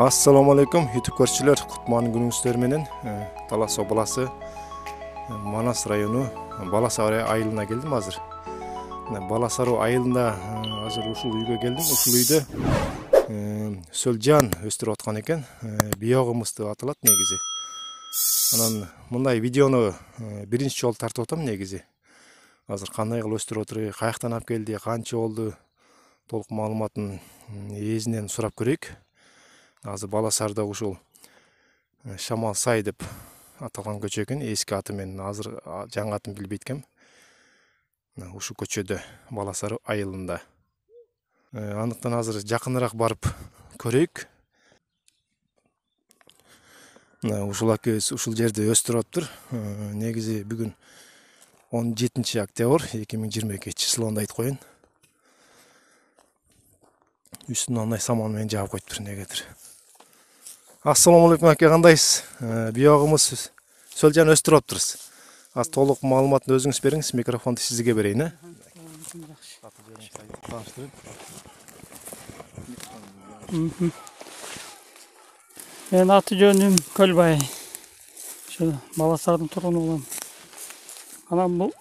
Assalamu alaikum YouTube көрчүлөр, кутман күнүңүздөр менен. Талас обласы Манас району Баласары айылына келдим азыр. Баласары айылында азыр ушул үйгө келдим. Ушул үйдө Сөлжан өстүрүп аткан экен. Биогумуз деп аталат негизи. Анан мындай видеону биринчи жолу тартып атам негизи. Азыр кандай кылып өстүрүп отуруп, каяктан алып келди, канча болду, толук маалыматын ээзинен сурап көрөйүк. Азыр Баласарда ушул Шамал Сай деп аталган көчө экен, эски аты менен. Азыр жаңы атын билбейт экем. Ушул көчөдө Баласары айылында. Андыктан азыр жакыныраак барып көрөйүк. Ушул акебиз ушул жерде өстүрүп атыптыр. Негизи бүгүн 17 октябрь 2022 жылында айтып коеюн. Үстүнө андай саман менен жаап коюптур негедир. Assalamu alaikum аке, кандайсыз? Биогумуз Сөлжан өстүрүп атыптырсыз. Az толук маалыматын өзүңүз бериңиз, микрофонду сизге берейин. Мен аты жөнүм Көлбай. Ошо Баласардын тургуну болом. Анан бул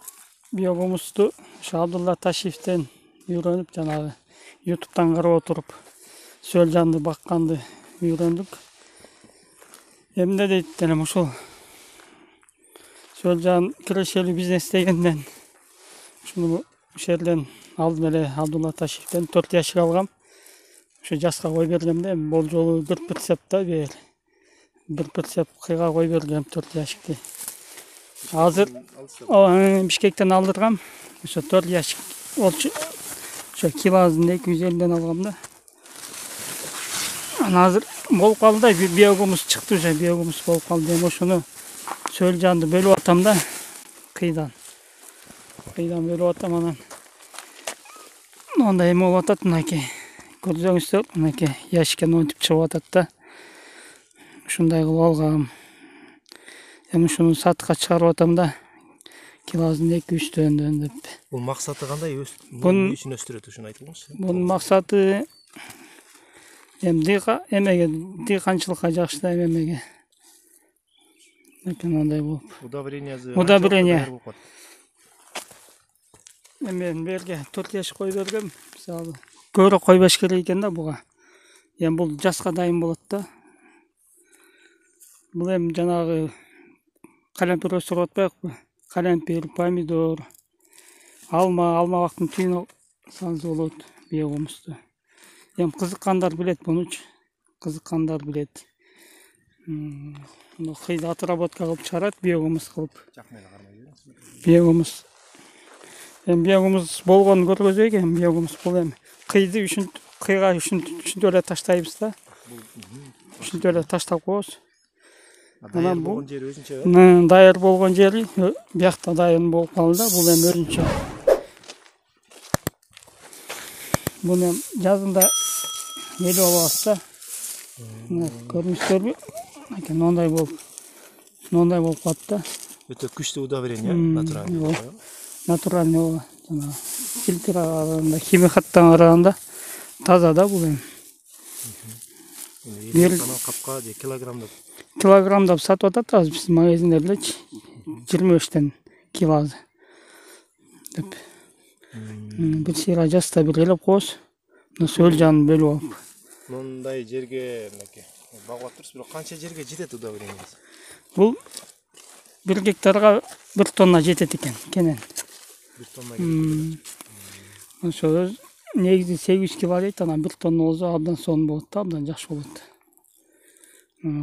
биогумузду Абдулла Ташиевден үйрөнүп, жанагы YouTube'дан карап отуруп Сөлжанды бакканды үйрөндүк. Эмне дейт делем ушул Сөлжан кирешелүү бизнес дегенден ушуну ушерден алдым эле Абдулла Ташиевден 4 жашка алгам. Ошо жаска кой бергем да, бул жолу бир прицеп да бер. Бир прицеп кыйга кой бергем 4 жашкты. Азыр Бишкектен алдыргам. Ошо 4 жашк болчу. Ошо килосын 250ден алгам да. Анан азыр болуп калды да, биогумуз чыкты уже, биогумуз болуп калды. Эми ошону Сөлжанды бөлүп атам да, кыйдан бөлүп атам. Анан мындай эме болуп атат, мынакей. Көрсөңүздөр, мынакей яшиккен онтип чыгып атат да. Ушундай кылып алгам. Эми ушуну сатыкка чыгарып атам да. Килосын 2-3 деп. Бул максаты кандай? Эмне үчүн өстүрөт, ушуну айтыңызчы. Бунун максаты эмеге дыйканчылыкка жакшы да, эмеге. Мындай болуп. Удобрение. Мен берге 4 жаш кой бергем. Мисалы, көрө койбаш керек экен да буга. Эми бул жаска дайын болот да. Бул эми жанагы калемпир өстүрүп атпайбыкпы? Калемпир, помидор, алма бактын түйүнү салса болот биогумузду. Эми кызыккандар билет мунучу. Кызыккандар билет. Кыйда отработка кылып чыгарат, биогумуз кылып. Биогумуз. Эми биогумуз болгон көргөзөйүк, эми биогумуз бул эми кыйды кыйга ушинтип эле таштайбыз да. Ушинтип эле таштап коебуз. Анан бул дайыр болгон жери биякта дайын болуп калды да, бул эми өзүнчө. Буну жазында эл алабыз да. Көрүнүштөрбү? Мындай болуп калат да. Өтө күчтүү удобрение, натуральный. Натуральный, жана фильтрга химикаттан караганда таза да бул эми. Капка же килограммдап сатып атат азыр биздин магазиндерлерчи. 25тен килосы деп. Бир сыйра жаста бир элеп коебуз. Сөлжан бөлүп алып. Мындай жерге мынакей багып атырсыз, бирок канча жерге жетет удобрениеңиз? Бул 1 гектарга 1 тонна жетет экен, кенен. 1 тонна кетет. Ошо негизи 800 кило дейт, анан 1 тонна болсо абдан сонун болот да, абдан жакшы болот.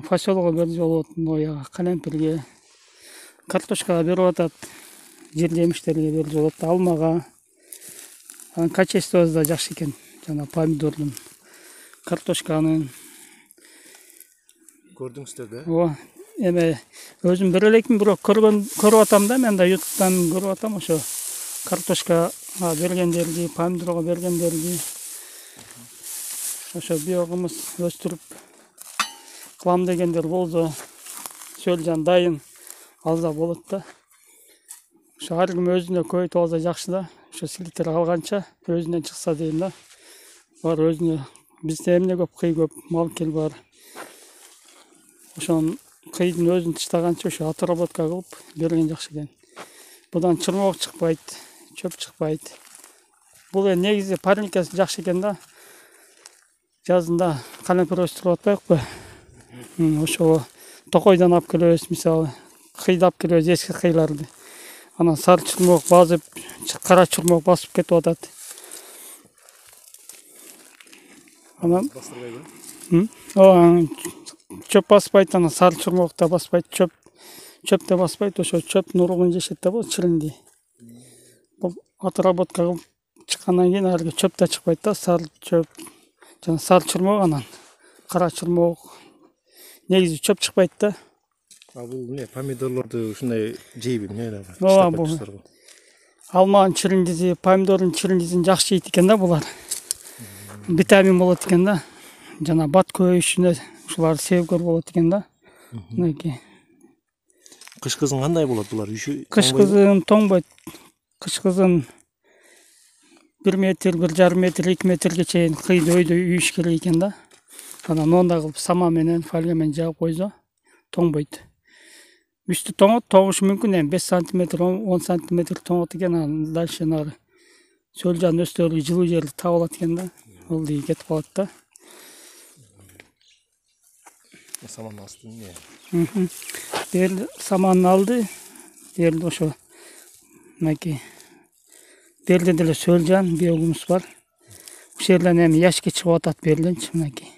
Фасолго бир жолу нояга, калемпирге, картошкага берип атат, жер жемиштерге бир жолу, алмага. Анан качествосу да жакшы экен. Жана помидордун, картошканын. Көрдүңүздөр да? Ооба. Эме өзүм бере элекмин, бирок көрүп атам да, мен да YouTube'дан көрүп атам ошо картошкага бергендерди, помидорго бергендерди. Ошо биогумуз өстүрүп кылам дегендер болсо, Сөлжан дайын алса болот да. Ошо ар ким өзүнө көбөйтүп алса жакшы да. Ошо силиктер алганча өзүнөн чыкса дейм да. Бар өзүнө бизде эмне көп, кый көп, мал кел бар. ошонун кыйдын өзүн тыштаганча ошо отработка кылып берген жакшы экен. Будан чырмок чыкпайт, чөп чыкпайт. Бул негизи парникасы жакшы экен да. Жазында калемпир өстүрүп атпайбыкпы? Ошо токойдон алып келебиз, мисалы, кыйдап келебиз эски кыйларды. Анан сары чурмок басып, кара чурмок басып кетип атат. Анан чөп баспайт, анан сары чурмок да баспайт, чөп да баспайт, ошо чөптүн уругун жешет да бул чиринди. Бул отработка кылып чыккандан кийин аларга чөп да чыкпайт да, сары чөп, жана сары чурмок, анан кара чурмок. Негизи чөп чыкпайт да. Бул эмне, помидорлорду ушундай жейби эмне? Бул алманын чириндиси, помидордун чириндисин жакшы жейт экен да булар. Витамин болот экен да. Жана бат көбөйүшүнө ушулар себепкер болот экен да. Мынакей. Кыш кызын кандай болот булар? Кыш кызын тоңбойт. Кыш кызын 1 метр, 1,5 метр, 2 метрге чейин кыйды өйдө үйүш керек экен да. Анан онда кылып сама менен, фольга менен жаап койсо тоңбойт. Үстү тоңот, тоңушу мүмкүн эми 5 сантиметр, 10 сантиметр тоңот экен, анан дальше нары сөлжан өстөрү жылуу жери табылат экен да. Ол дейи кетип калат да. Саманын асты эмне? Бери саманын алды. Бери ошо мынакей. Берде деле сөлжан, биогумус бар. Ушул жерден эми яшикке чыгып атат берденчи мынакей.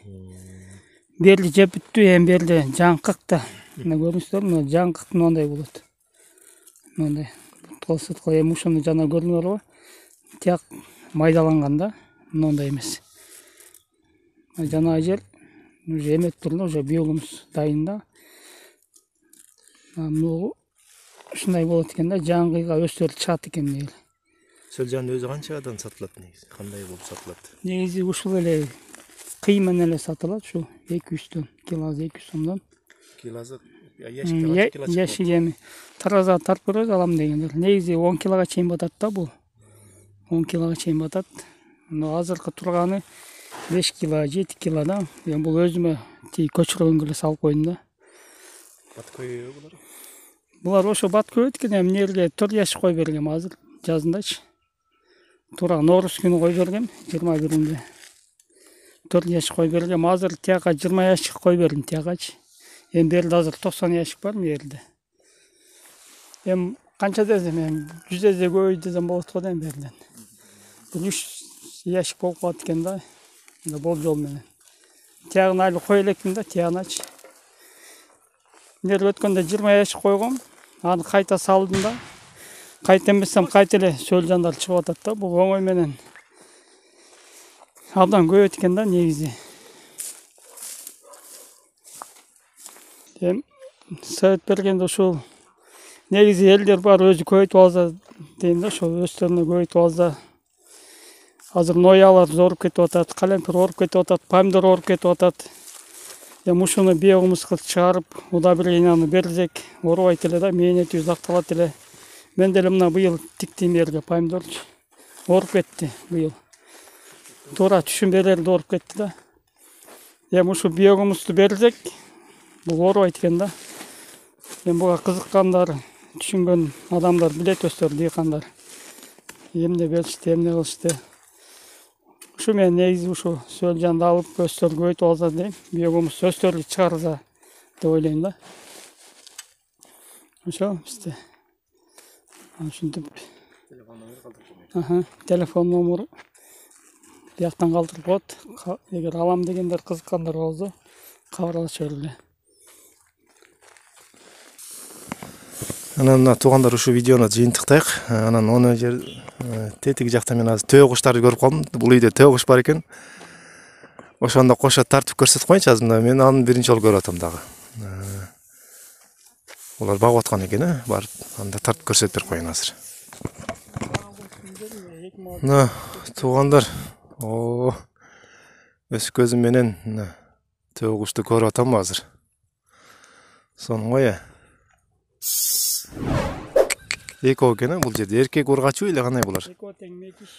Берди жеп бүттү, эми берди жаңкык да. Мына көрүңүздөр, мына жаңкык мындай болот. Мындай. Толсуткой эми ушуну жана көрдүңөрбү? Тияк майдаланган да, мындай эмес. Жана жер уже эмет турду, уже биогумус дайын да. Мына ушундай болот экен да, жаңгыйга өстөрүп чыгат экен дейли. Сөлжандын өзү канчадан сатылат негизи? Кандай болуп сатылат? Негизи ушул эле кый менен эле сатылат, ушу 200 килосы 200 сомдон. Килосы яшикте кило чыкпайт. Яшик эми таразага тартып беребиз алам дегендер. Негизи 10 килога чейин батат да бул. 10 килога чейин батат. Но азыркы турганы 5 кило, 7 кило да. Эми бул өзүмө тиги көчүргөнгө эле салып койдум да. Бат көйбөбү булар? Булар ошо бат көбөйт экен, эми нерге 4 яшик кой бергем азыр жазындачы. Тура Норуз күнү кой бергем, 21-нде. 4 яшик кой бергем, азыр тияка 20 яшик кой бердим тиякачы. Эми берде азыр 90 яшик бар мерде. Эми канча десем, эми 100 эсе көбөйт десем болот го эми берден. 3 яшик болуп калат экен да. Болжол менен. Тиягын али кой электим да, тиягыначы. Нер өткөндө 20 яшик койгом, аны кайта салдым да. Кайта эмесем кайта эле сөлжандар чыгып атат да. Бул оңой менен абдан көбөйт экен да негизи. Эми совет бергенде ушул негизи элдер бар өзү көбөйтүп алса дейм да, ошо өстөрүнө көбөйтүп алса. Азыр ноялар ооруп кетип атат, калемпир ооруп кетип атат, помидор ооруп кетип атат. Эми ушуну биогумус кылып чыгарып, удобренияны берсек, оорубайт эле да, мээнети узакталат эле. Мен деле мына быйыл тиктим жерге помидорчу. Ооруп кетти быйыл. Туура түшүн берерде ооруп кетти да. Эми ушу биогумусту берсек, бул оорубайт экен да. Эми буга кызыккандар, түшүнгөн адамдар билет, өстөр дыйкандар. Эмне беришти, эмне кылышты. Ушу мен негизи ушу сөлжанды алып өстөр көбөйтүп алса дейм, биогумус өстөрү чыгарса деп ойлойм да. Ошо бизде. Ушинтип. Телефон номеру бияктан калтырып коет. Эгер алам дегендер, кызыккандар болсо кабарлаша бергиле. Анан мына туугандар ушу видеону жыйынтыктайык. Анан ону жер тетиги жакта мен азыр төө куштарды көрүп калдым. Бул үйдө төө куш бар экен. Ошондо кошо тартып көрсөтүп коюнчу азыр. Мен аны биринчи жолу көрүп атам дагы. Улар багып аткан экен, барып анда тартып көрсөтүп берип коюн азыр. Мына туугандар, өз көзүм менен төө кушту көрүп атам азыр. Сонун го. Экөө экен, бул жерде эркек ургачу эле кандай булар? Экөө тең мекиш.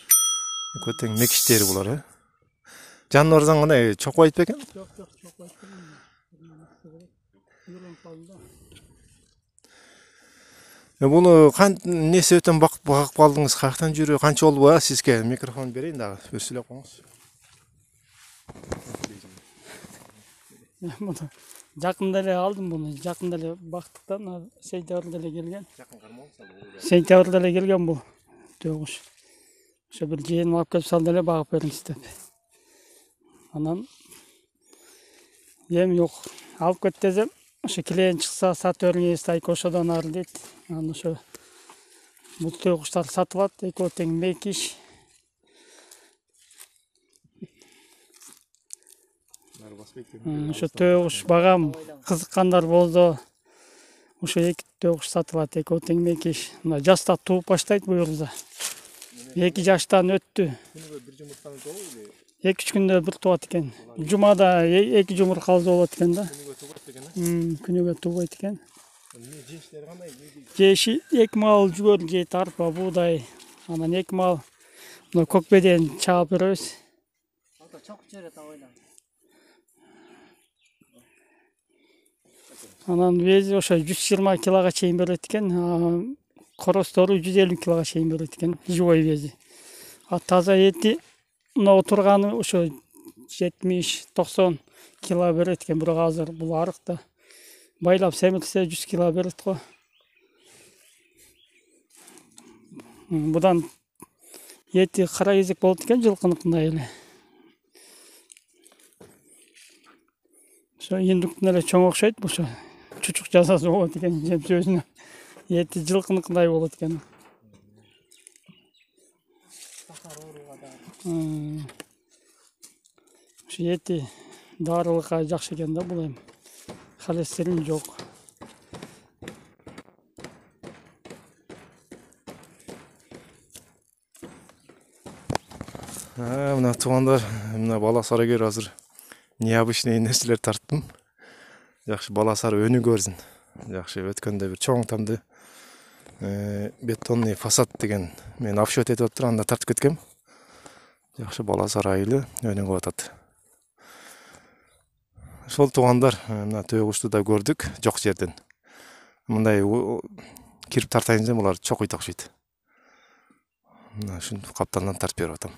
Экөө тең мекиштери булар, Жаныбардан кандай чокпойт бекен? Жок, чокпойт. Үйреніп қалдым да. Bunu ne sebepten bakıp kaldınız? Kalktan жүрü kança oldu bu sizge? Mikrofon vereyim daha. Üstüne koyunuz. Bunu жақында эле алдым буну. Жақында эле бактыктан сентябрда эле келген. Сентябрда эле келген бул төгүш. Ошо бир жыйынып алып келип салды эле багып бериңиз деп. Анан эми жок, алып кет десем, ошо клиент чыкса сатып бериңиз, тайки ошодон ары дейт. Анан ошо бул төгүштарды сатып алат, экөө тең мекиш. Ошо төгүш багам кызыккандар болсо, ошо эки төгүш сатып алат, экөө тең мекиш. Мына жаста тууп баштайт буюрса. 2 жаштан өттү. 2-3 күндө бир туат экен. Жумада 2 жумурка алса болот экен да. Күнүгө туубайт экен. Жеши 2 мал жүгөр жейт, арпа, буудай. Анан 2 мал мына көкбеден чаап беребиз. Анан вези ошо 120 килога чейин берет экен. Коростору 150 килога чейин берет экен, живой вези. А таза эти мына отурганы ошо 70-90 кило берет экен, бирок азыр бул арыкта байлап семирсе 100 кило берет го. Будан эти кара кезек болот экен, жылкыныкындай эле. Ошо индуктун эле чоң окшойт, ошо чучук жасасы болот экен, өзүнө. Эти жылкыныкындай болот экен. Ошо эти дарылыкка жакшы экен да, бул эми. Холестерин жок. Мына туугандар, мына бала сарыгер азыр необычный нерселер тарттым. Жакшы бала сары өнү көрсүн. Жакшы өткөндө бир чоң тамды бетонный фасад деген мен обшот этип атып анда тартып кеткем. Жакшы бала сары айылы өнүгүп атат. Ошол туугандар, мына төгүштү да көрдүк жок жерден. Мындай кирип тартайын десем булар чокуйт окшойт. Мына ушун капталдан тартып берип атам.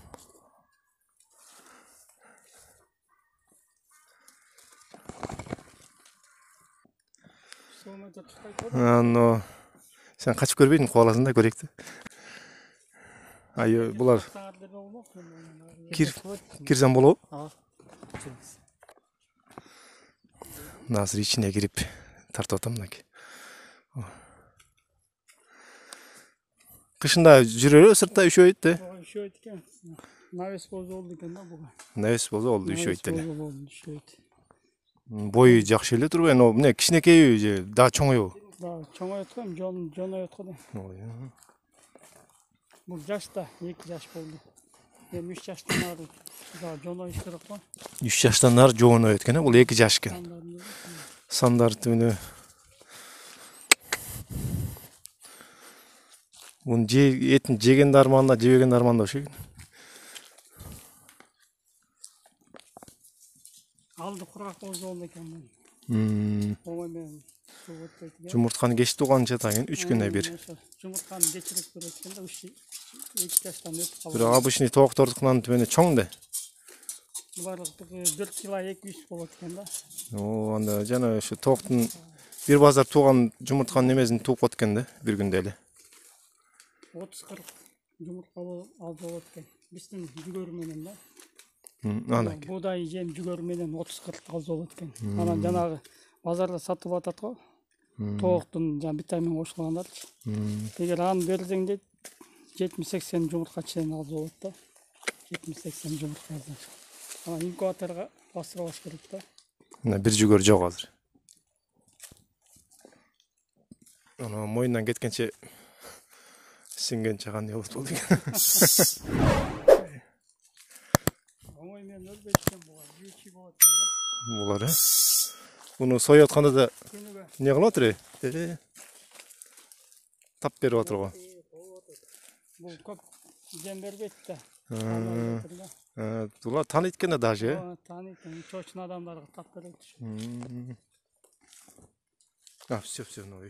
Но sen kaçıp görbeydin, kovalasın da görek de. Ay bular kirsen bolu. Nasıl içine girip tartıp atam da ki. Kışında жүрөрү sırtta üşüyt de. Üşüyt eken. Naves bozu oldu eken da buga. Naves bozu oldu üşüyt de. Boyu жакшы эле турбайбы? Мына кичинекей же да чоңойбу? Да, чоңойот го, жонойот го да. Бул жашта 2 жаш болду. Эми 3 жаштан ары да жоноюш керек го. 3 жаштан ары жонойот экен, бул 2 жаш экен. Сандар түнү. Бун этин жеген дарманда, жебеген дарманда ошо экен. Алды курак болду экен. Ой мен Жумуртканы кеч тууганча тагын 3 күндө бир. Жумуртканы кечирээк берет экен да, 2 жаштан өтүп калган. Бирок обычный тооктордукунан төмөнү чоң да. Булардыкы 4 кило 200 болот экен да. Анда жана ошо тооктун бир базар тууган жумуртканын немесин тууп кот экен да, бир күндө эле. 30-40 жумурткалуу алып болот экен. Биздин жүгөрү менен да. Анан буудай жем жүгөрү менен 30-40 алып болот экен. Анан жанагы базарда сатып атат го. Тооктун жана витамин кошулгандарчы. Эгер аны берсең дейт 70-80 жумуртка чейин алып болот да. 70-80 жумуртка алып. Анан инкубаторго басырабаш керек да. Мына бир жүгөр жок азыр. Аны моюндан кеткенче сиңген чаган болот болду экен. Оңой менен өлбөйт булар, жүүчү болот экен да. Булар Буну союп атканда да не кылып атыр? Тап берип атыр го. Бул көп жем бербейт да. Булар тааныйт экен да даже. Тааныйт, чочун адамдарга тап берет. А, все, ну,